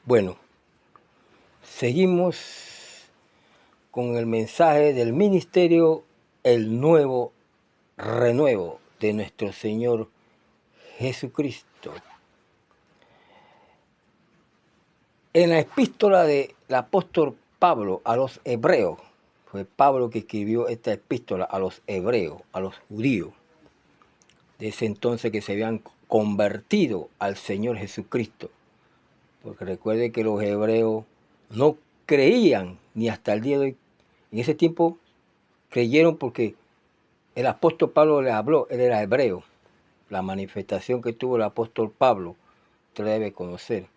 Bueno, seguimos con el mensaje del ministerio, el nuevo renuevo de nuestro Señor Jesucristo. En la epístola del apóstol Pablo a los hebreos, fue Pablo que escribió esta epístola a los hebreos, a los judíos, de ese entonces que se habían convertido al Señor Jesucristo. Porque recuerde que los hebreos no creían ni hasta el día de hoy. En ese tiempo creyeron porque el apóstol Pablo les habló, él era hebreo. La manifestación que tuvo el apóstol Pablo, usted debe conocer,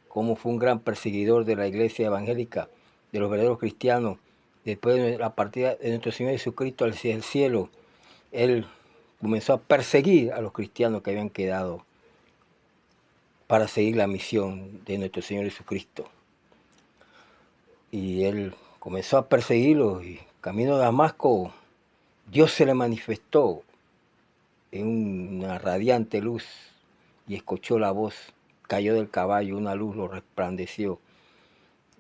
cómo fue un gran perseguidor de la iglesia evangélica, de los verdaderos cristianos. Después de la partida de nuestro Señor Jesucristo hacia el cielo, él comenzó a perseguir a los cristianos que habían quedado para seguir la misión de nuestro Señor Jesucristo. Y él comenzó a perseguirlos y camino a Damasco, Dios se le manifestó en una radiante luz y escuchó la voz, cayó del caballo, una luz lo resplandeció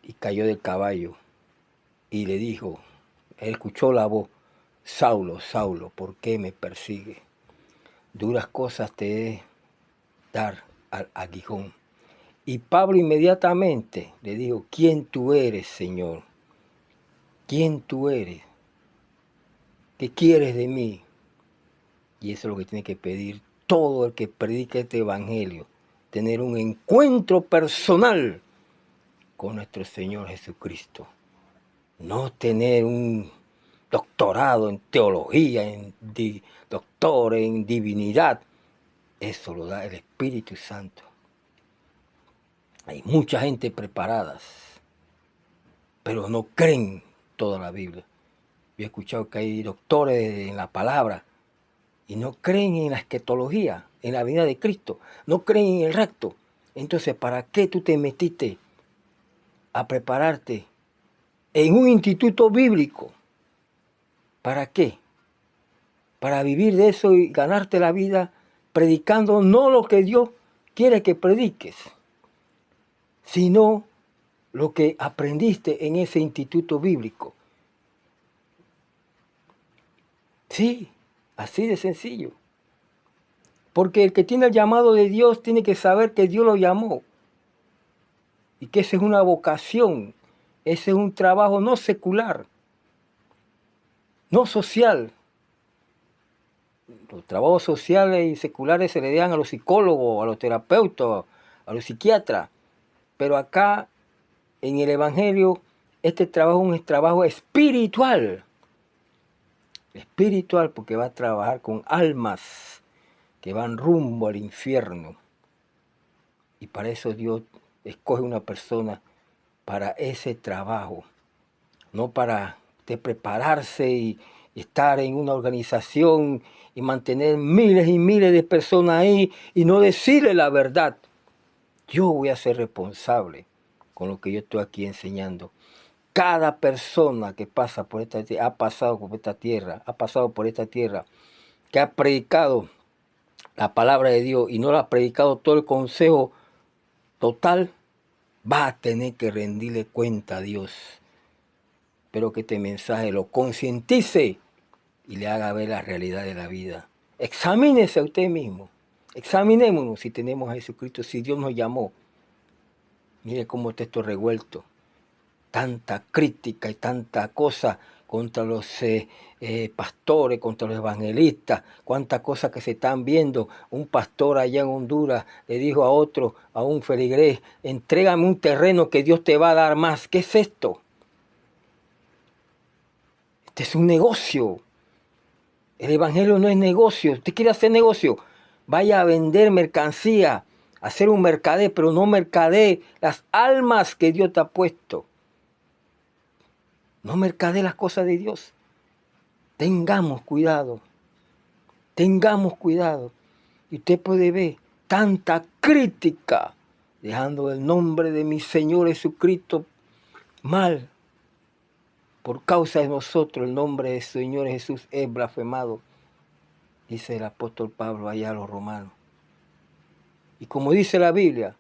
y cayó del caballo y le dijo, él escuchó la voz, Saulo, Saulo, ¿por qué me persigue? Duras cosas te he de dar al aguijón. Y Pablo inmediatamente le dijo, ¿quién tú eres, Señor? ¿Quién tú eres? ¿Qué quieres de mí? Y eso es lo que tiene que pedir todo el que predica este evangelio, tener un encuentro personal con nuestro Señor Jesucristo. No tener un doctorado en teología, doctor en divinidad. Eso lo da el Espíritu Santo. Hay mucha gente preparada, pero no creen toda la Biblia. Yo he escuchado que hay doctores en la palabra y no creen en la escatología, en la venida de Cristo. No creen en el rapto. Entonces, ¿para qué tú te metiste a prepararte en un instituto bíblico? ¿Para qué? Para vivir de eso y ganarte la vida predicando no lo que Dios quiere que prediques, sino lo que aprendiste en ese instituto bíblico. Sí, así de sencillo. Porque el que tiene el llamado de Dios tiene que saber que Dios lo llamó. Y que esa es una vocación, ese es un trabajo no secular, no social. Los trabajos sociales y seculares se le dan a los psicólogos, a los terapeutas, a los psiquiatras. Pero acá, en el Evangelio, este trabajo es un trabajo espiritual. Espiritual porque va a trabajar con almas que van rumbo al infierno. Y para eso Dios escoge una persona para ese trabajo. No para prepararse y estar en una organización y mantener miles y miles de personas ahí y no decirle la verdad. Yo voy a ser responsable con lo que yo estoy aquí enseñando. Cada persona que pasa por esta tierra, ha pasado por esta tierra, que ha predicado la palabra de Dios y no la ha predicado todo el consejo total, va a tener que rendirle cuenta a Dios. Espero que este mensaje lo concientice y le haga ver la realidad de la vida. Examínese a usted mismo. Examinémonos si tenemos a Jesucristo, si Dios nos llamó. Mire cómo está esto revuelto. Tanta crítica y tanta cosa contra los pastores, contra los evangelistas, cuántas cosas que se están viendo. Un pastor allá en Honduras le dijo a otro, a un feligrés, entrégame un terreno que Dios te va a dar más. ¿Qué es esto? Este es un negocio. El evangelio no es negocio. Usted quiere hacer negocio, vaya a vender mercancía, hacer un mercader, pero no mercader las almas que Dios te ha puesto. No mercadee las cosas de Dios. Tengamos cuidado. Tengamos cuidado. Y usted puede ver tanta crítica, dejando el nombre de mi Señor Jesucristo mal. Por causa de nosotros el nombre del Señor Jesús es blasfemado, dice el apóstol Pablo allá a los romanos. Y como dice la Biblia,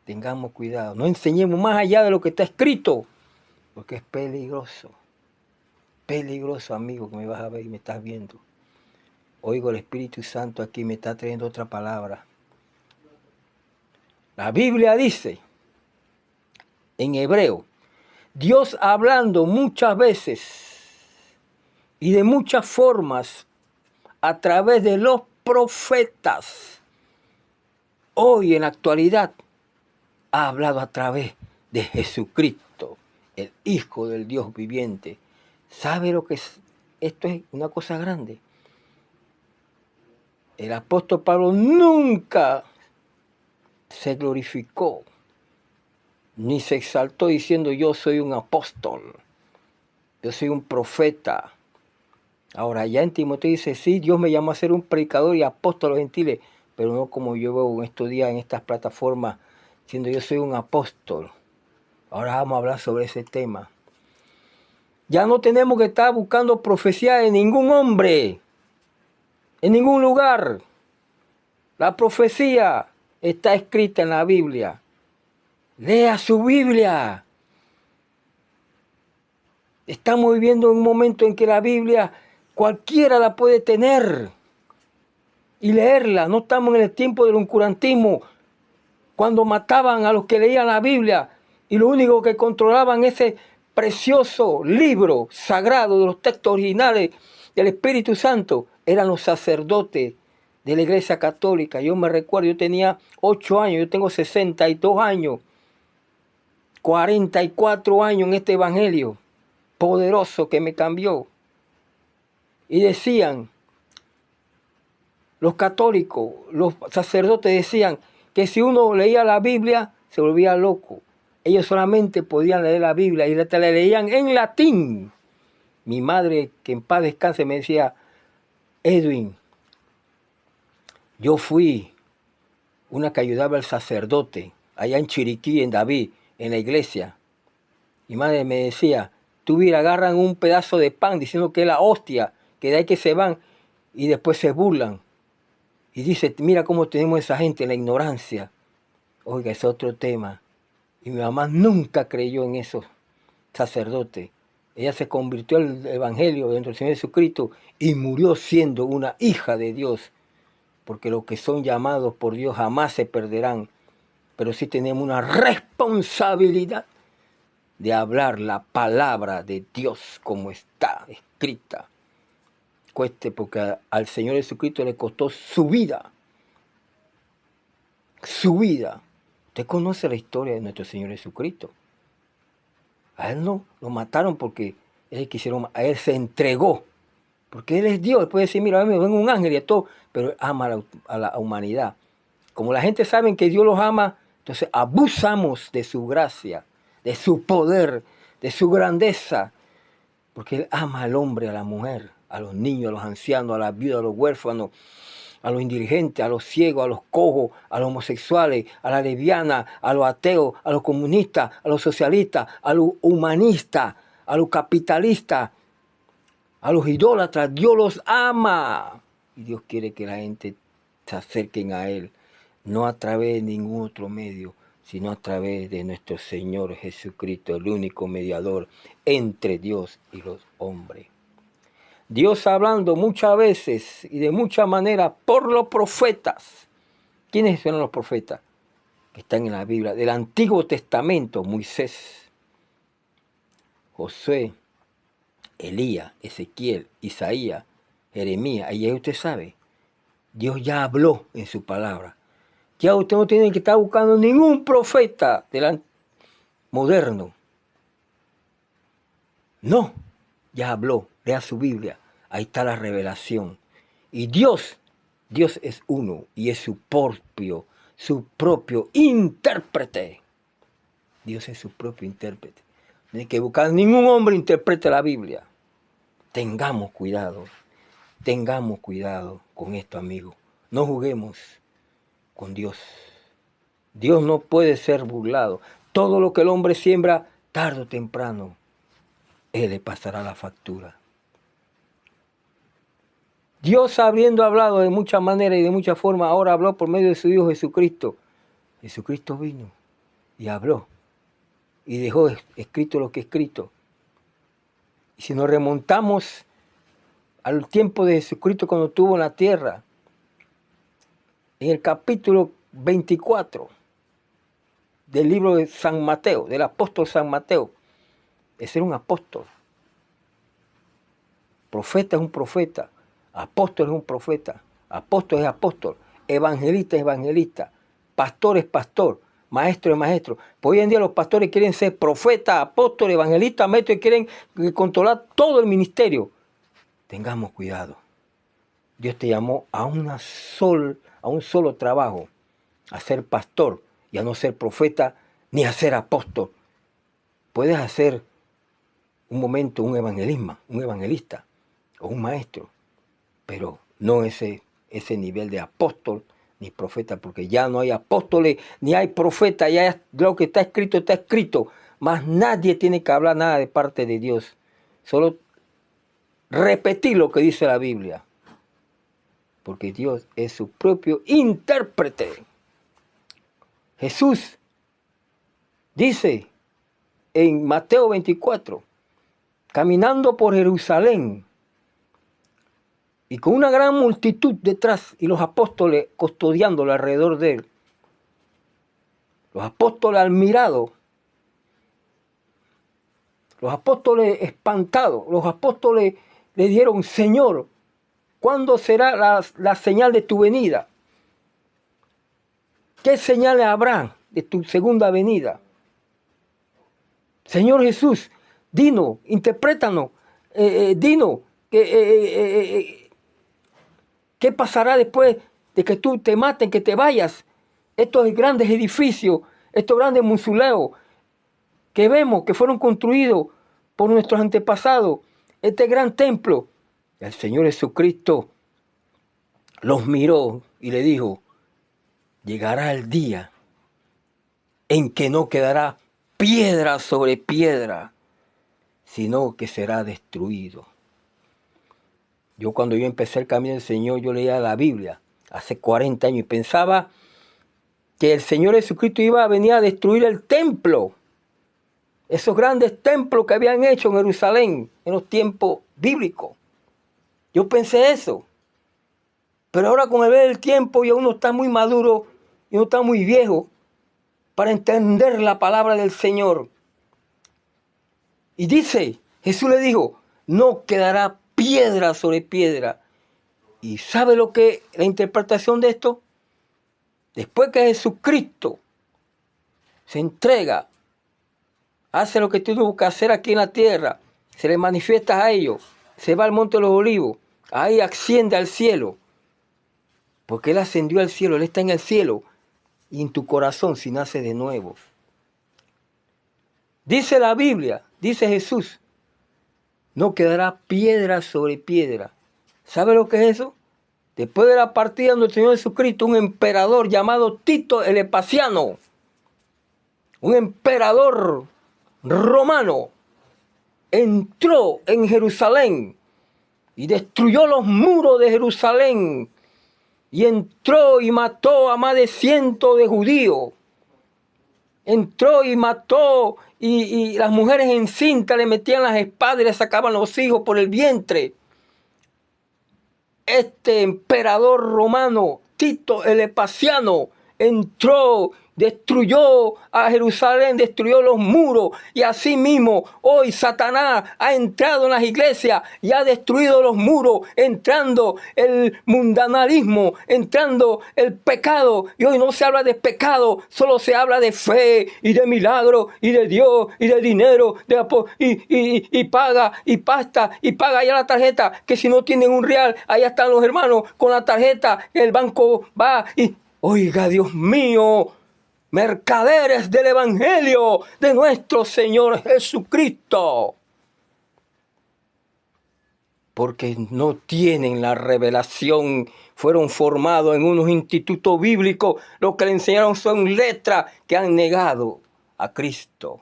Tengamos cuidado. No enseñemos más allá de lo que está escrito, porque es peligroso. Peligroso, amigo, que me vas a ver y me estás viendo. Oigo el Espíritu Santo aquí, me está trayendo otra palabra. La Biblia dice, en hebreo, Dios hablando muchas veces y de muchas formas a través de los profetas. Hoy en la actualidad ha hablado a través de Jesucristo, el Hijo del Dios viviente. ¿Sabe lo que es? Esto es una cosa grande. El apóstol Pablo nunca se glorificó ni se exaltó diciendo yo soy un apóstol, yo soy un profeta. Ahora ya en Timoteo dice, sí, Dios me llamó a ser un predicador y apóstol a los gentiles, pero no como yo veo en estos días en estas plataformas, diciendo yo soy un apóstol. Ahora vamos a hablar sobre ese tema. Ya no tenemos que estar buscando profecía de ningún hombre, en ningún lugar. La profecía está escrita en la Biblia. Lea su Biblia. Estamos viviendo un momento en que la Biblia cualquiera la puede tener y leerla. No estamos en el tiempo del oscurantismo, cuando mataban a los que leían la Biblia y lo único que controlaban ese precioso libro sagrado de los textos originales del Espíritu Santo eran los sacerdotes de la Iglesia Católica. Yo me recuerdo, yo tenía 8 años, yo tengo 62 años, 44 años en este evangelio poderoso que me cambió. Y decían, los católicos, los sacerdotes decían que si uno leía la Biblia se volvía loco. Ellos solamente podían leer la Biblia y la leían en latín. Mi madre, que en paz descanse, me decía, Edwin, yo fui una que ayudaba al sacerdote allá en Chiriquí, en David, en la iglesia. Mi madre me decía, tú mira, agarran un pedazo de pan diciendo que es la hostia, que de ahí que se van y después se burlan. Y dice, mira cómo tenemos esa gente en la ignorancia. Oiga, es otro tema. Y mi mamá nunca creyó en esos sacerdotes. Ella se convirtió al evangelio dentro del Señor Jesucristo y murió siendo una hija de Dios. Porque los que son llamados por Dios jamás se perderán. Pero sí tenemos una responsabilidad de hablar la palabra de Dios como está escrita. Cueste, porque al Señor Jesucristo le costó su vida. Su vida. Usted conoce la historia de nuestro Señor Jesucristo. A Él no, lo mataron porque a Él se entregó. Porque Él es Dios. Él puede decir, mira, me ven un ángel y todo, pero Él ama a la humanidad. Como la gente sabe que Dios los ama, entonces abusamos de su gracia, de su poder, de su grandeza. Porque Él ama al hombre, a la mujer, a los niños, a los ancianos, a las viudas, a los huérfanos, a los indigentes, a los ciegos, a los cojos, a los homosexuales, a la lesbiana, a los ateos, a los comunistas, a los socialistas, a los humanistas, a los capitalistas, a los idólatras. Dios los ama. Y Dios quiere que la gente se acerquen a Él, no a través de ningún otro medio, sino a través de nuestro Señor Jesucristo, el único mediador entre Dios y los hombres. Dios hablando muchas veces y de muchas maneras por los profetas. ¿Quiénes son los profetas? Que están en la Biblia. Del Antiguo Testamento, Moisés, Josué, Elías, Ezequiel, Isaías, Jeremías. Y ahí usted sabe, Dios ya habló en su palabra. Ya usted no tiene que estar buscando ningún profeta moderno. No, ya habló, lea su Biblia, ahí está la revelación. Y Dios es uno y es su propio intérprete. Dios es su propio intérprete. No hay que buscar, ningún hombre interprete la Biblia. Tengamos cuidado con esto, amigo. No juguemos con Dios. Dios no puede ser burlado. Todo lo que el hombre siembra, tarde o temprano, Él le pasará la factura. Dios, habiendo hablado de muchas maneras y de muchas formas, ahora habló por medio de su Hijo Jesucristo. Jesucristo vino y habló y dejó escrito lo que escrito. Y si nos remontamos al tiempo de Jesucristo cuando estuvo en la tierra, en el capítulo 24 del libro de San Mateo, del apóstol San Mateo, ese era un apóstol. Profeta es un profeta, apóstol es un profeta, apóstol es apóstol, evangelista es evangelista, pastor es pastor, maestro es maestro. Pues hoy en día los pastores quieren ser profeta, apóstol, evangelista, maestro y quieren controlar todo el ministerio. Tengamos cuidado. Dios te llamó a un solo trabajo, a ser pastor y a no ser profeta ni a ser apóstol. Puedes hacer un momento un evangelista o un maestro, pero no ese nivel de apóstol ni profeta, porque ya no hay apóstoles ni hay profetas, ya lo que está escrito, más nadie tiene que hablar nada de parte de Dios, solo repetir lo que dice la Biblia, porque Dios es su propio intérprete. Jesús dice en Mateo 24, caminando por Jerusalén, y con una gran multitud detrás y los apóstoles custodiándolo alrededor de él. Los apóstoles admirados, los apóstoles espantados, los apóstoles le dieron: Señor, ¿cuándo será la señal de tu venida? ¿Qué señales habrá de tu segunda venida? Señor Jesús, dinos, interprétanos, dinos, ¿qué pasará después de que tú te maten, que te vayas? Estos grandes edificios, estos grandes mausoleos que vemos que fueron construidos por nuestros antepasados, este gran templo. El Señor Jesucristo los miró y le dijo: llegará el día en que no quedará piedra sobre piedra, sino que será destruido. Cuando yo empecé el camino del Señor, yo leía la Biblia hace 40 años y pensaba que el Señor Jesucristo iba a venir a destruir el templo, esos grandes templos que habían hecho en Jerusalén en los tiempos bíblicos. Yo pensé eso, pero ahora con el ver el tiempo ya uno está muy maduro y uno está muy viejo para entender la palabra del Señor. Y dice, Jesús le dijo: no quedará piedra sobre piedra. ¿Y sabe lo que es la interpretación de esto? Después que Jesucristo se entrega, hace lo que tuvo que hacer aquí en la tierra, se le manifiesta a ellos, se va al monte de los olivos, ahí asciende al cielo, porque Él ascendió al cielo, Él está en el cielo, y en tu corazón si nace de nuevo. Dice la Biblia, dice Jesús, no quedará piedra sobre piedra. ¿Sabe lo que es eso? Después de la partida de nuestro Señor Jesucristo, un emperador llamado Tito el Vespasiano, un emperador romano, entró en Jerusalén y destruyó los muros de Jerusalén y entró y mató a más de 100 de judíos. Entró y mató y las mujeres encintas le metían las espadas y le sacaban los hijos por el vientre. Este emperador romano, Tito el Vespasiano, entró, destruyó a Jerusalén, destruyó los muros, y así mismo hoy Satanás ha entrado en las iglesias y ha destruido los muros, entrando el mundanalismo, entrando el pecado, y hoy no se habla de pecado, solo se habla de fe y de milagro y de Dios y de dinero y paga y pasta y paga ya la tarjeta, que si no tienen un real, allá están los hermanos con la tarjeta, el banco va y... Oiga, Dios mío, mercaderes del Evangelio de nuestro Señor Jesucristo. Porque no tienen la revelación, fueron formados en unos institutos bíblicos, lo que le enseñaron son letras que han negado a Cristo,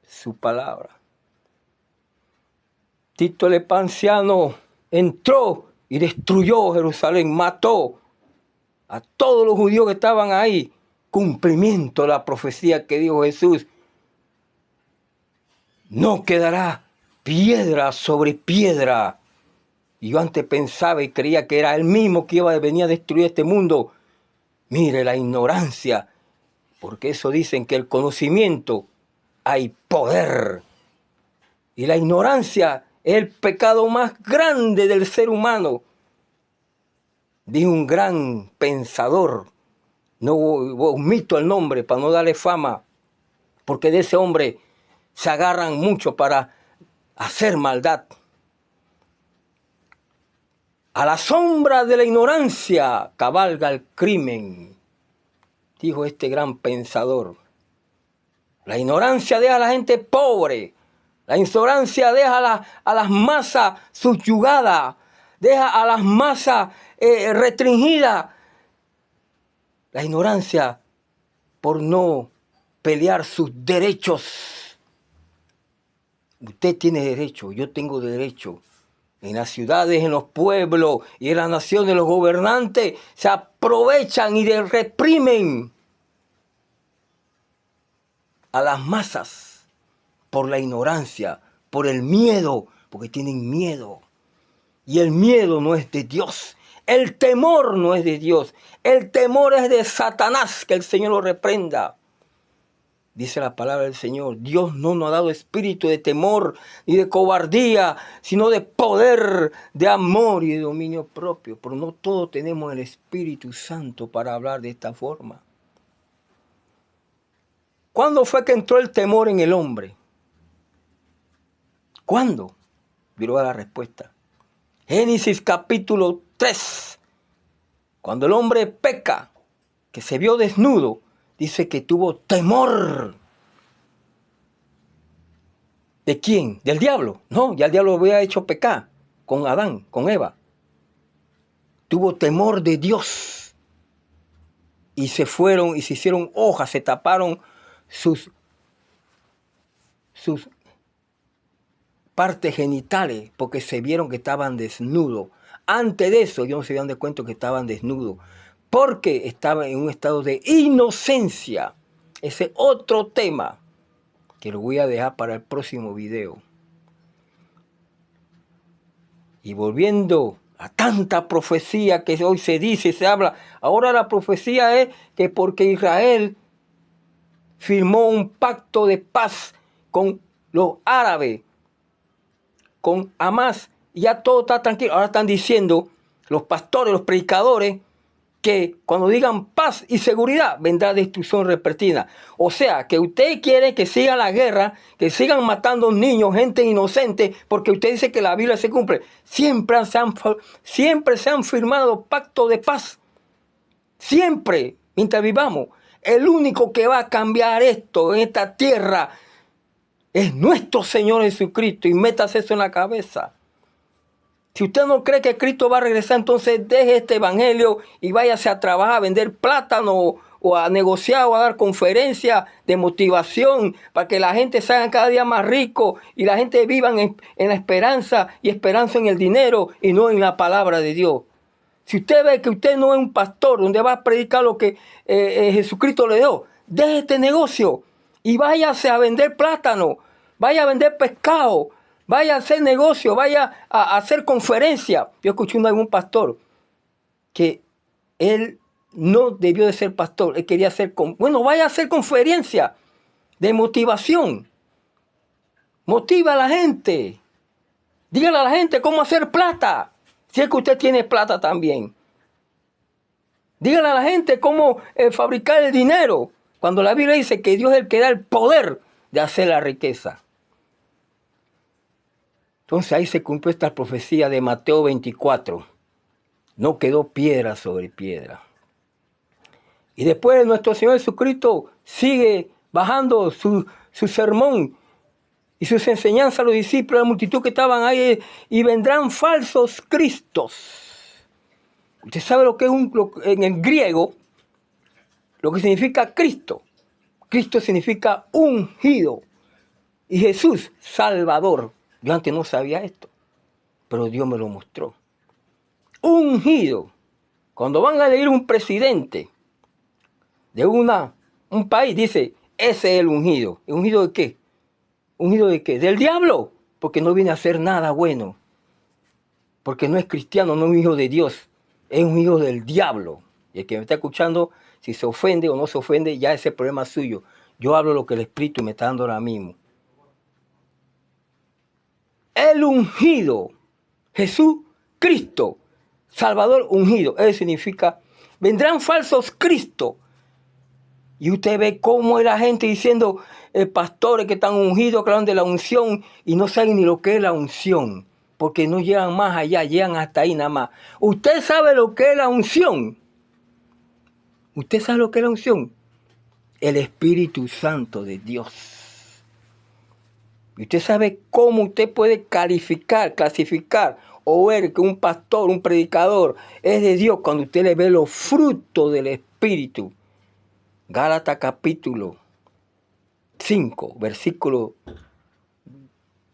su palabra. Tito el Vespasiano entró y destruyó Jerusalén, mató a todos los judíos que estaban ahí, cumplimiento de la profecía que dijo Jesús. No quedará piedra sobre piedra. Y yo antes pensaba y creía que era él mismo que iba a venir a destruir este mundo. Mire la ignorancia, porque eso dicen que el conocimiento hay poder. Y la ignorancia es el pecado más grande del ser humano. Dijo un gran pensador, no omito el nombre para no darle fama, porque de ese hombre se agarran mucho para hacer maldad. A la sombra de la ignorancia cabalga el crimen, dijo este gran pensador. La ignorancia deja a la gente pobre, la ignorancia deja a las masas subyugadas, deja a las masas restringidas. La ignorancia por no pelear sus derechos. Usted tiene derecho, yo tengo derecho. En las ciudades, en los pueblos y en las naciones, los gobernantes se aprovechan y reprimen a las masas por la ignorancia, por el miedo, porque tienen miedo. Y el miedo no es de Dios. El temor no es de Dios. El temor es de Satanás, que el Señor lo reprenda. Dice la palabra del Señor, Dios no nos ha dado espíritu de temor ni de cobardía, sino de poder, de amor y de dominio propio. Pero no todos tenemos el Espíritu Santo para hablar de esta forma. ¿Cuándo fue que entró el temor en el hombre? ¿Cuándo? Miró a la respuesta. Génesis capítulo 3. Cuando el hombre peca, que se vio desnudo, dice que tuvo temor. ¿De quién? ¿Del diablo? No, ya el diablo había hecho pecar con Adán, con Eva. Tuvo temor de Dios. Y se fueron y se hicieron hojas, se taparon sus partes genitales porque se vieron que estaban desnudos. Antes de eso, ellos no se dieron de cuenta que estaban desnudos, porque estaban en un estado de inocencia. Ese otro tema que lo voy a dejar para el próximo video. Y volviendo a tanta profecía que hoy se dice, se habla, ahora la profecía es que porque Israel firmó un pacto de paz con los árabes, con Hamas, y ya todo está tranquilo. Ahora están diciendo los pastores, los predicadores, que cuando digan paz y seguridad, vendrá destrucción repentina. O sea, que usted quiere que siga la guerra, que sigan matando niños, gente inocente, porque usted dice que la Biblia se cumple. Siempre se han firmado pactos de paz. Siempre, mientras vivamos. El único que va a cambiar esto en esta tierra es nuestro Señor Jesucristo. Y métase eso en la cabeza. Si usted no cree que Cristo va a regresar, entonces deje este evangelio y váyase a trabajar, a vender plátano o a negociar o a dar conferencias de motivación para que la gente se haga cada día más rico y la gente viva en la esperanza y esperanza en el dinero y no en la palabra de Dios. Si usted ve que usted no es un pastor donde va a predicar lo que Jesucristo le dio, deje este negocio y váyase a vender plátano, vaya a vender pescado, vaya a hacer negocio, vaya a hacer conferencia. Yo escuché a algún pastor que él no debió de ser pastor, él quería hacer, vaya a hacer conferencia de motivación. Motiva a la gente. Dígale a la gente cómo hacer plata, si es que usted tiene plata también. Dígale a la gente cómo fabricar el dinero, cuando la Biblia dice que Dios es el que da el poder de hacer la riqueza. Entonces ahí se cumplió esta profecía de Mateo 24. No quedó piedra sobre piedra. Y después nuestro Señor Jesucristo sigue bajando su sermón y sus enseñanzas a los discípulos, a la multitud que estaban ahí, y vendrán falsos cristos. Usted sabe lo que es en el griego, lo que significa Cristo. Cristo significa ungido. Y Jesús, Salvador. Yo antes no sabía esto, pero Dios me lo mostró. Ungido. Cuando van a elegir un presidente, de un país, dice, ese es el ungido. ¿El ungido de qué? ¿Ungido de qué? Del diablo, porque no viene a hacer nada bueno. Porque no es cristiano, no es un hijo de Dios, es un hijo del diablo. Y el que me está escuchando, si se ofende o no se ofende, ya ese problema es suyo. Yo hablo lo que el Espíritu me está dando ahora mismo. El ungido, Jesús Cristo, Salvador ungido. Eso significa, vendrán falsos Cristos. Y usted ve cómo es la gente diciendo, pastores que están ungidos, que hablan de la unción, y no saben ni lo que es la unción, porque no llegan más allá, llegan hasta ahí nada más. ¿Usted sabe lo que es la unción? ¿Usted sabe lo que es la unción? El Espíritu Santo de Dios. Y usted sabe cómo usted puede clasificar o ver que un pastor, un predicador es de Dios cuando usted le ve los frutos del Espíritu. Gálatas capítulo 5, versículo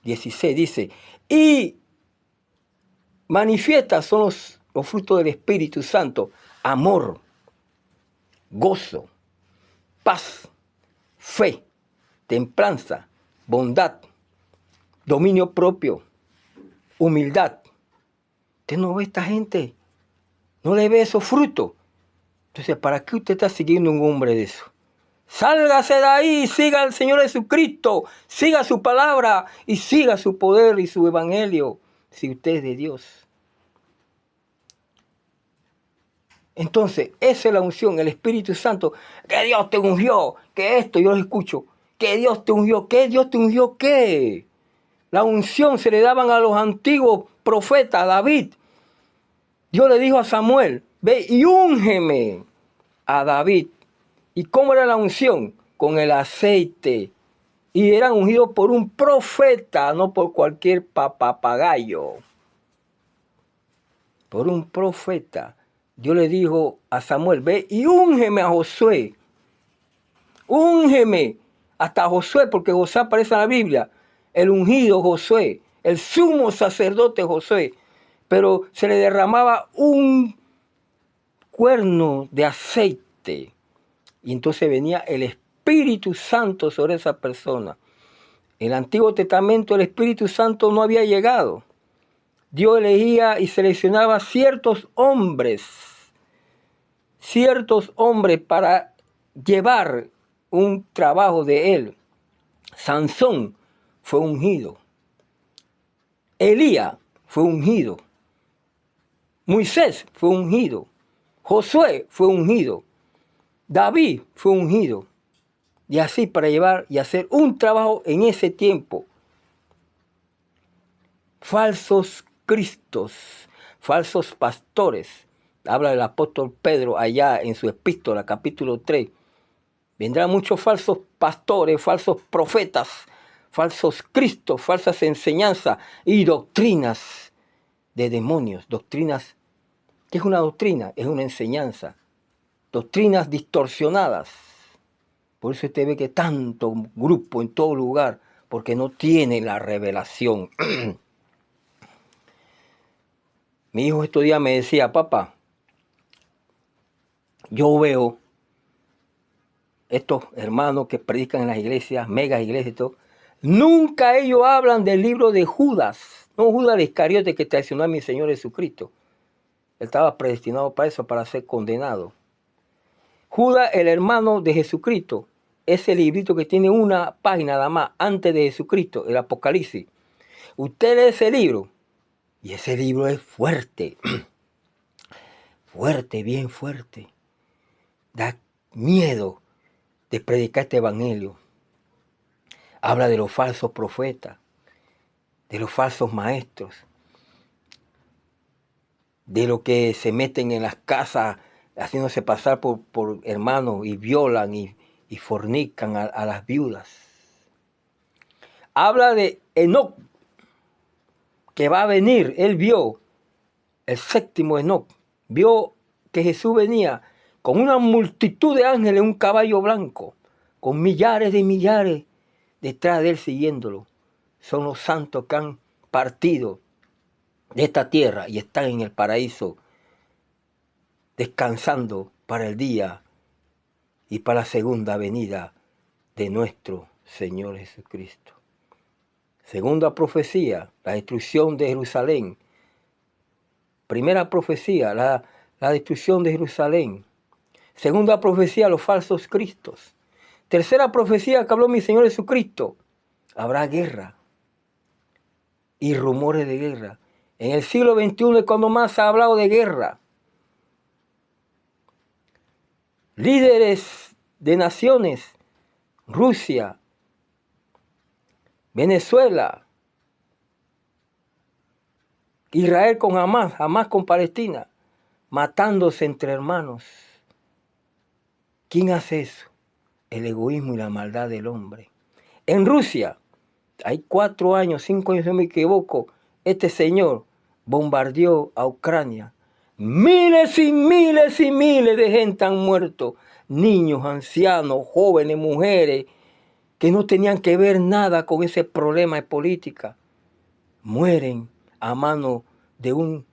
16 dice, y manifiestas son los frutos del Espíritu Santo: amor, gozo, paz, fe, templanza, bondad, dominio propio, humildad. Usted no ve a esta gente, no le ve esos frutos. Entonces, ¿para qué usted está siguiendo un hombre de eso? Sálgase de ahí, siga al Señor Jesucristo, siga su palabra y siga su poder y su evangelio, si usted es de Dios. Entonces, esa es la unción, el Espíritu Santo. Que Dios te ungió, que esto, yo lo escucho. Que Dios te ungió, ¿qué? ¿Dios te ungió qué? La unción se le daban a los antiguos profetas, a David. Dios le dijo a Samuel, ve y úngeme a David. ¿Y cómo era la unción? Con el aceite. Y eran ungidos por un profeta, no por cualquier papagayo. Por un profeta. Dios le dijo a Samuel, ve y úngeme a Josué. Úngeme hasta Josué, porque Josué aparece en la Biblia. El ungido Josué, el sumo sacerdote Josué. Pero se le derramaba un cuerno de aceite. Y entonces venía el Espíritu Santo sobre esa persona. En el Antiguo Testamento el Espíritu Santo no había llegado. Dios elegía y seleccionaba ciertos hombres para llevar un trabajo de él. Sansón fue ungido. Elías fue ungido. Moisés fue ungido. Josué fue ungido. David fue ungido. Y así para llevar y hacer un trabajo en ese tiempo. Falsos cristos, falsos pastores. Habla el apóstol Pedro allá en su epístola, capítulo 3. Vendrán muchos falsos pastores, falsos profetas, falsos cristos, falsas enseñanzas y doctrinas de demonios. Doctrinas, ¿qué es una doctrina? Es una enseñanza. Doctrinas distorsionadas. Por eso usted ve que tanto grupo en todo lugar, porque no tiene la revelación. Mi hijo estos días me decía, papá, yo veo estos hermanos que predican en las iglesias, megas iglesias y todo, nunca ellos hablan del libro de Judas, no Judas el Iscariote que traicionó a mi Señor Jesucristo. Él estaba predestinado para eso, para ser condenado. Judas, el hermano de Jesucristo, ese librito que tiene una página nada más antes de Jesucristo, el Apocalipsis. Usted lee ese libro, y ese libro es fuerte, fuerte, bien fuerte. Da miedo de predicar este evangelio. Habla de los falsos profetas, de los falsos maestros, de los que se meten en las casas haciéndose pasar por hermanos y violan y fornican a las viudas. Habla de Enoc, que va a venir. Él vio, el séptimo Enoc, vio que Jesús venía con una multitud de ángeles en un caballo blanco, con millares de millares detrás de él siguiéndolo. Son los santos que han partido de esta tierra y están en el paraíso, descansando para el día y para la segunda venida de nuestro Señor Jesucristo. Segunda profecía, la destrucción de Jerusalén. Primera profecía, la destrucción de Jerusalén. Segunda profecía, los falsos cristos. Tercera profecía que habló mi Señor Jesucristo, habrá guerra y rumores de guerra. En el siglo XXI es cuando más se ha hablado de guerra. Líderes de naciones, Rusia, Venezuela, Israel con Hamás, Hamás con Palestina, matándose entre hermanos. ¿Quién hace eso? El egoísmo y la maldad del hombre. En Rusia, hay 4 años, 5 años, si no me equivoco, este señor bombardeó a Ucrania. Miles y miles y miles de gente han muerto. Niños, ancianos, jóvenes, mujeres, que no tenían que ver nada con ese problema de política. Mueren a mano de un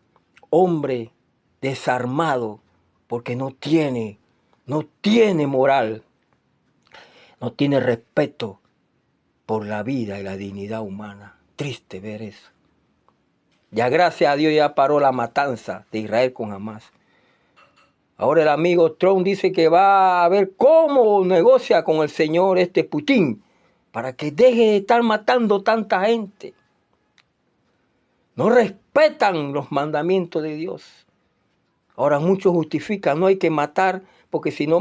hombre desarmado porque no tiene moral, no tiene respeto por la vida y la dignidad humana. Triste ver eso. Ya gracias a Dios ya paró la matanza de Israel con Hamás. Ahora el amigo Trump dice que va a ver cómo negocia con el señor Putin para que deje de estar matando tanta gente. No respetan los mandamientos de Dios. Ahora muchos justifican, no hay que matar, porque si no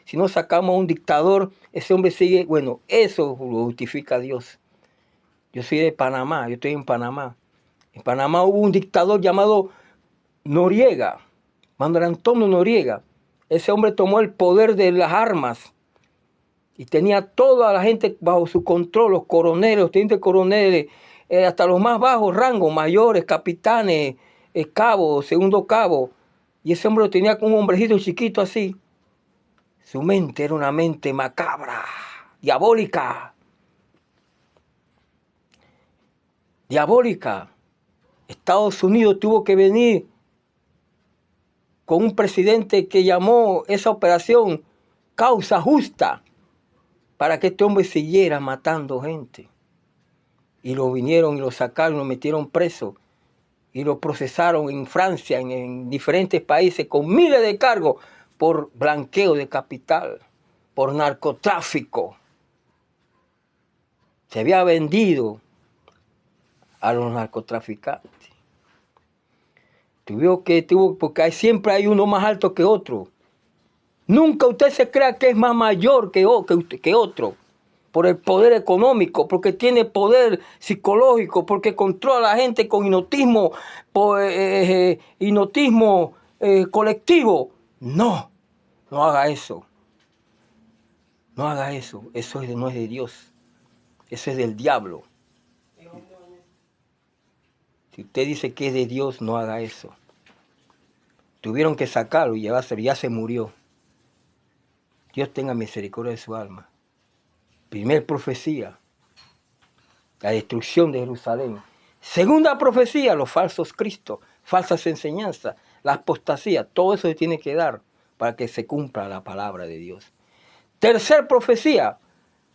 si no sacamos a un dictador, ese hombre sigue. Bueno, eso lo justifica Dios. Yo soy de Panamá, yo estoy en Panamá. En Panamá hubo un dictador llamado Noriega, Manuel Antonio Noriega. Ese hombre tomó el poder de las armas y tenía toda la gente bajo su control, los coroneles, los tenientes coroneles, hasta los más bajos rangos, mayores, capitanes, cabos, segundo cabo. Y ese hombre lo tenía como un hombrecito chiquito así. Su mente era una mente macabra, diabólica. Diabólica. Estados Unidos tuvo que venir con un presidente que llamó esa operación causa justa para que este hombre siguiera matando gente. Y lo vinieron y lo sacaron, lo metieron preso y lo procesaron en Francia, en diferentes países, con miles de cargos por blanqueo de capital, por narcotráfico. Se había vendido a los narcotraficantes. Porque siempre hay uno más alto que otro. Nunca usted se crea que es más mayor que otro. Por el poder económico, porque tiene poder psicológico, porque controla a la gente con hipnotismo colectivo. No haga eso. No haga eso. Eso no es de Dios. Eso es del diablo. Si usted dice que es de Dios, no haga eso. Tuvieron que sacarlo y llevárselo, ya se murió. Dios tenga misericordia de su alma. Primer profecía, la destrucción de Jerusalén. Segunda profecía, los falsos cristos, falsas enseñanzas, la apostasía. Todo eso se tiene que dar para que se cumpla la palabra de Dios. Tercer profecía,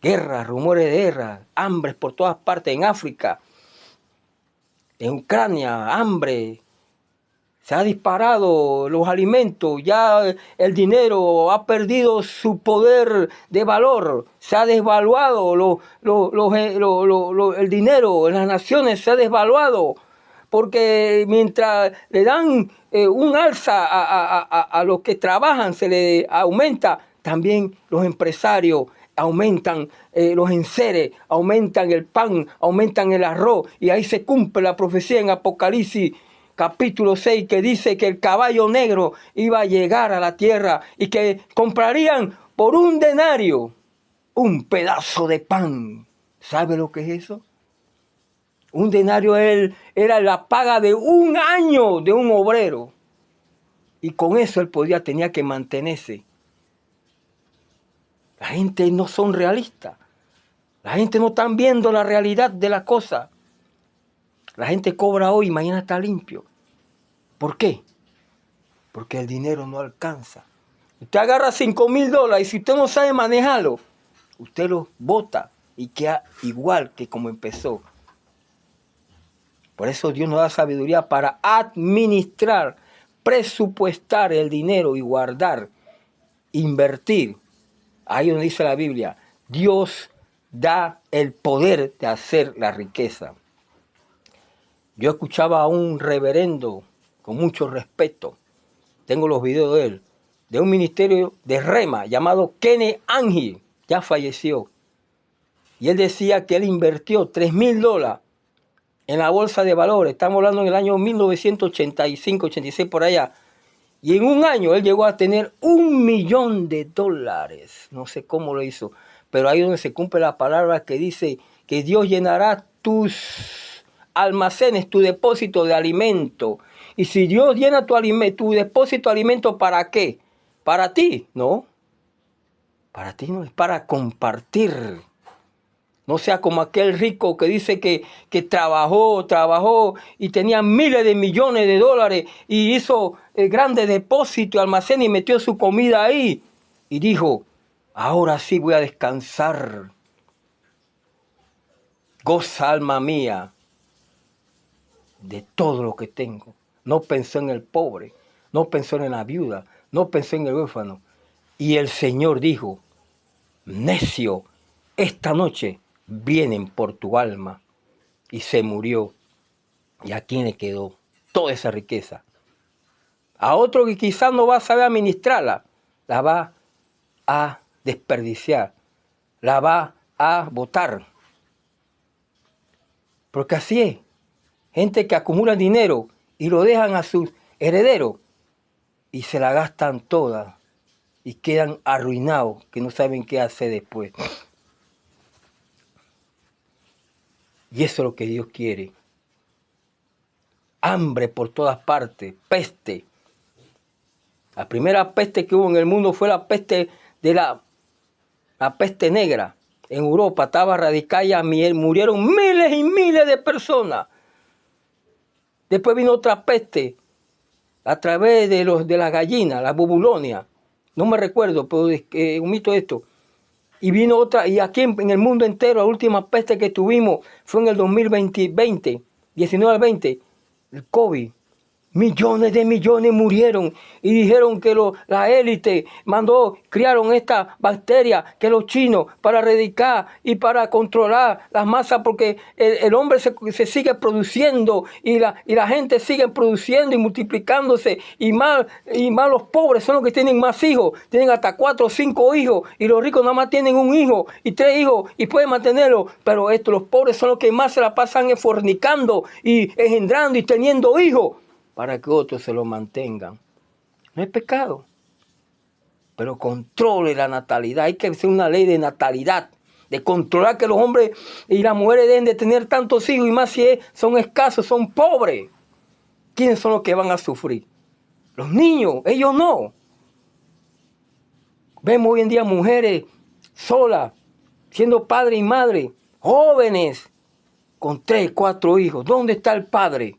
guerra, rumores de guerra, hambres por todas partes, en África, en Ucrania, hambre. Se ha disparado los alimentos, ya el dinero ha perdido su poder de valor, se ha desvaluado el dinero en las naciones, se ha desvaluado, porque mientras le dan un alza a los que trabajan, se le aumenta, también los empresarios aumentan los enseres, aumentan el pan, aumentan el arroz, y ahí se cumple la profecía en Apocalipsis capítulo 6, que dice que el caballo negro iba a llegar a la tierra y que comprarían por un denario un pedazo de pan. ¿Sabe lo que es eso? Un denario era la paga de un año de un obrero. Y con eso él tenía que mantenerse. La gente no son realistas. La gente no está viendo la realidad de la cosa. La gente cobra hoy y mañana está limpio. ¿Por qué? Porque el dinero no alcanza. Usted agarra $5,000 y si usted no sabe manejarlo, usted lo bota y queda igual que como empezó. Por eso Dios nos da sabiduría para administrar, presupuestar el dinero y guardar, invertir. Ahí donde dice la Biblia, Dios da el poder de hacer la riqueza. Yo escuchaba a un reverendo con mucho respeto, tengo los videos de él, de un ministerio de Rema llamado Kenneth Hagin, ya falleció. Y él decía que él invirtió $3,000 en la bolsa de valores. Estamos hablando en el año 1985, 86 por allá. Y en un año él llegó a tener $1,000,000. No sé cómo lo hizo, pero ahí es donde se cumple la palabra que dice que Dios llenará tus almacenes, tu depósito de alimento. Y si Dios llena tu depósito de alimento, ¿para qué? Para ti, ¿no? Para ti no, es para compartir. No sea como aquel rico que dice que trabajó y tenía miles de millones de dólares y hizo grandes depósitos, almacenes y metió su comida ahí. Y dijo, ahora sí voy a descansar. Goza, alma mía, de todo lo que tengo. No pensó en el pobre, no pensó en la viuda, no pensó en el huérfano. Y el Señor dijo, necio, esta noche vienen por tu alma. Y se murió. ¿Y a quién le quedó toda esa riqueza? A otro que quizás no va a saber administrarla, la va a desperdiciar, la va a botar. Porque así es. Gente que acumula dinero y lo dejan a sus herederos y se la gastan toda y quedan arruinados, que no saben qué hacer después. Y eso es lo que Dios quiere. Hambre por todas partes, peste. La primera peste que hubo en el mundo fue la peste de la peste negra. En Europa estaba radicada ya, murieron miles y miles de personas. Después vino otra peste a través de las gallinas, la bubulonia. No me recuerdo, pero omito esto. Y vino otra, y aquí en el mundo entero, la última peste que tuvimos fue en el 2020, 19 al 20, el COVID. Millones de millones murieron y dijeron que la élite criaron esta bacteria que los chinos para erradicar y para controlar las masas porque el hombre se sigue produciendo y la gente sigue produciendo y multiplicándose y más los pobres son los que tienen más hijos, tienen hasta 4 o 5 hijos y los ricos nada más tienen un hijo y 3 hijos y pueden mantenerlo, pero los pobres son los que más se la pasan fornicando y engendrando y teniendo hijos para que otros se lo mantengan. No es pecado, pero controle la natalidad. Hay que hacer una ley de natalidad, de controlar que los hombres y las mujeres deben de tener tantos hijos, y más si son escasos, son pobres. ¿Quiénes son los que van a sufrir? Los niños, ellos no. Vemos hoy en día mujeres solas, siendo padre y madre, jóvenes, con 3, 4 hijos. ¿Dónde está el padre?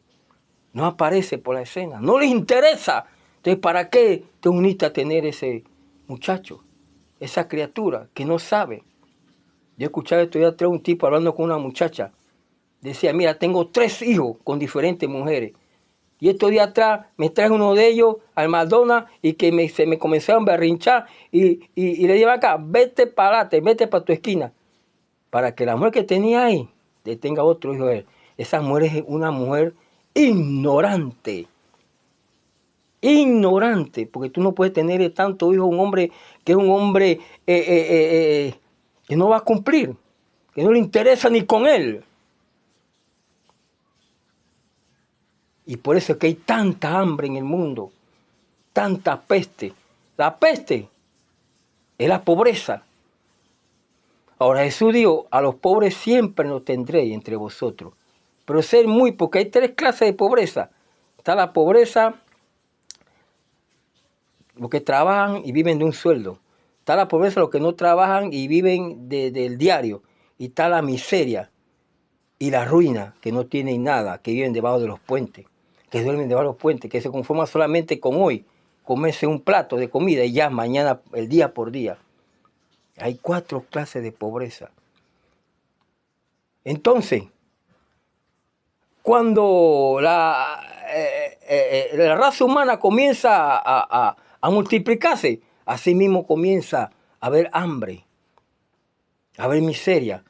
No aparece por la escena, no les interesa. Entonces, ¿para qué te uniste a tener ese muchacho, esa criatura que no sabe? Yo escuchaba esto ya atrás un tipo hablando con una muchacha. Decía, mira, tengo 3 hijos con diferentes mujeres. Y estos días atrás me traje uno de ellos al McDonald's y que se me comenzaron a berrinchar y le dije acá, vete para adelante, vete para tu esquina. Para que la mujer que tenía ahí tenga otro hijo de él. Esa mujer es una mujer ignorante, porque tú no puedes tener tanto hijo un hombre que es un hombre que no va a cumplir, que no le interesa ni con él. Y por eso es que hay tanta hambre en el mundo, tanta peste. La peste es la pobreza. Ahora Jesús dijo, a los pobres siempre los tendréis entre vosotros. Pero ser porque hay 3 clases de pobreza. Está la pobreza, los que trabajan y viven de un sueldo. Está la pobreza, los que no trabajan y viven del diario. Y está la miseria y la ruina, que no tienen nada, que viven debajo de los puentes, que duermen debajo de los puentes, que se conforman solamente con hoy comerse un plato de comida y ya mañana, el día por día. Hay 4 clases de pobreza. Entonces, cuando la raza humana comienza a multiplicarse, así mismo comienza a haber hambre, a haber miseria,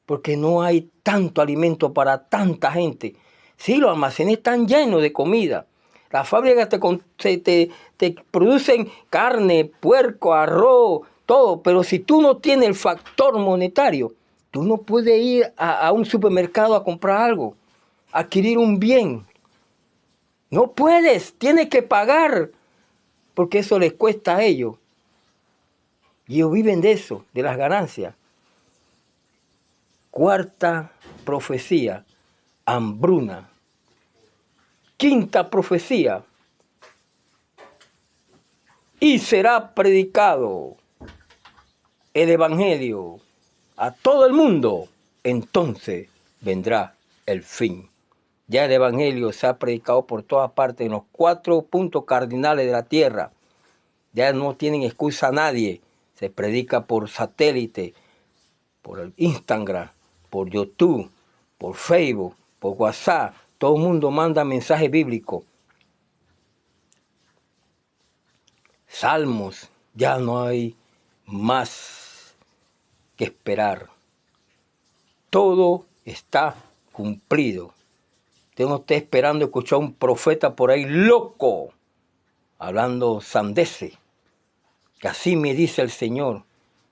porque no hay tanto alimento para tanta gente. Sí, los almacenes están llenos de comida. Las fábricas te producen carne, puerco, arroz, todo, pero si tú no tienes el factor monetario, tú no puedes ir a un supermercado a comprar algo, adquirir un bien. No puedes, tienes que pagar, porque eso les cuesta a ellos. Y ellos viven de eso, de las ganancias. 4ª profecía, hambruna. 5ª profecía, y será predicado el evangelio a todo el mundo, entonces vendrá el fin. Ya el evangelio se ha predicado por todas partes, en los 4 puntos cardinales de la tierra. Ya no tienen excusa nadie. Se predica por satélite, por el Instagram, por YouTube, por Facebook, por WhatsApp. Todo el mundo manda mensajes bíblicos. Salmos, ya no hay más que esperar. Todo está cumplido. Usted no está esperando escuchar a un profeta por ahí loco, hablando sandeces. Que así me dice el Señor,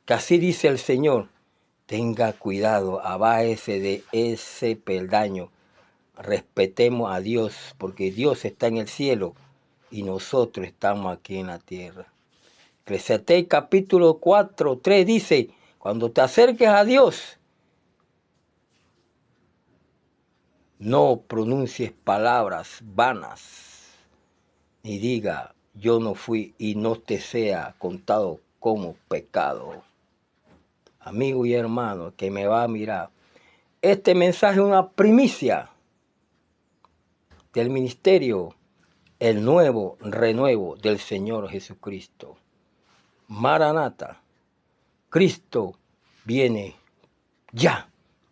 que así dice el Señor. Tenga cuidado, abájese de ese peldaño. Respetemos a Dios, porque Dios está en el cielo y nosotros estamos aquí en la tierra. Eclesiastés capítulo 4, 3 dice, cuando te acerques a Dios, no pronuncies palabras vanas, ni diga, yo no fui y no te sea contado como pecado. Amigo y hermano que me va a mirar, este mensaje es una primicia del ministerio, el nuevo renuevo del Señor Jesucristo. Maranata, Cristo viene ya,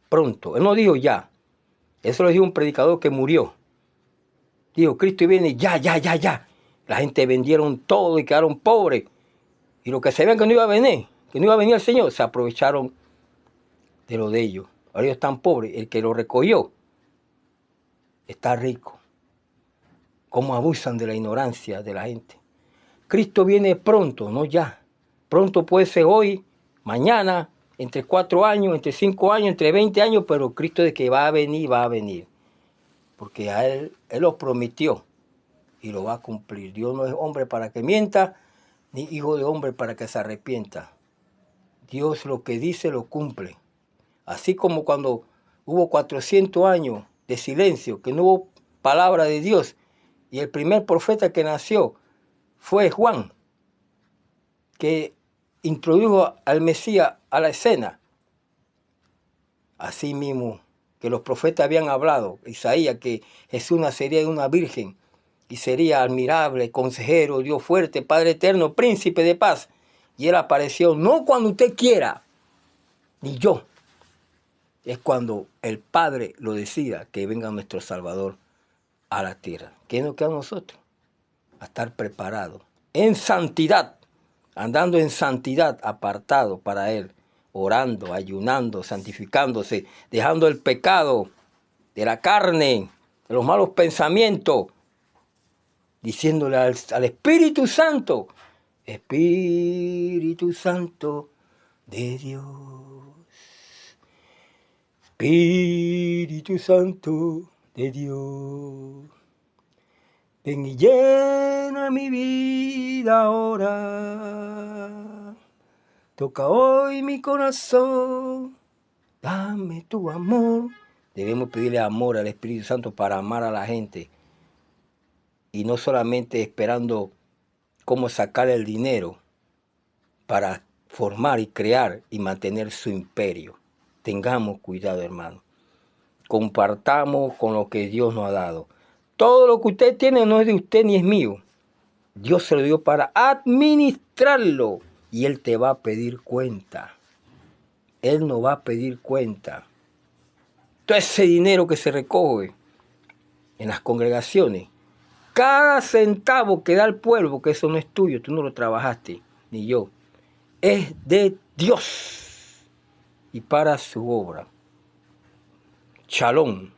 pronto. Él no dijo ya, eso lo dijo un predicador que murió. Dijo, Cristo viene ya, ya, ya, ya. La gente vendieron todo y quedaron pobres. Y los que sabían que no iba a venir, el Señor, se aprovecharon de lo de ellos. Ahora ellos están pobres. El que lo recogió está rico. Cómo abusan de la ignorancia de la gente. Cristo viene pronto, no ya. Pronto puede ser hoy, mañana, entre 4 años, entre 5 años, entre 20 años, pero Cristo de que va a venir, va a venir. Porque a Él lo prometió y lo va a cumplir. Dios no es hombre para que mienta, ni hijo de hombre para que se arrepienta. Dios lo que dice lo cumple. Así como cuando hubo 400 años de silencio, que no hubo palabra de Dios, y el primer profeta que nació fue Juan, que introdujo al Mesías a la escena. Así mismo que los profetas habían hablado, Isaías, que Jesús nacería de una virgen y sería admirable, consejero, Dios fuerte, Padre eterno, príncipe de paz. Y Él apareció no cuando usted quiera, ni yo. Es cuando el Padre lo decida que venga nuestro Salvador a la tierra. ¿Qué nos queda a nosotros? A estar preparados, en santidad, andando en santidad, apartado para Él, orando, ayunando, santificándose, dejando el pecado de la carne, de los malos pensamientos, diciéndole al Espíritu Santo, Espíritu Santo de Dios, Espíritu Santo de Dios, ven y llena mi vida ahora, toca hoy mi corazón, dame tu amor. Debemos pedirle amor al Espíritu Santo para amar a la gente y no solamente esperando cómo sacar el dinero para formar y crear y mantener su imperio. Tengamos cuidado, hermano. Compartamos con lo que Dios nos ha dado. Todo lo que usted tiene no es de usted ni es mío. Dios se lo dio para administrarlo y Él te va a pedir cuenta. Él no va a pedir cuenta. Todo ese dinero que se recoge en las congregaciones, cada centavo que da el pueblo, porque eso no es tuyo, tú no lo trabajaste, ni yo, es de Dios y para su obra. Shalom.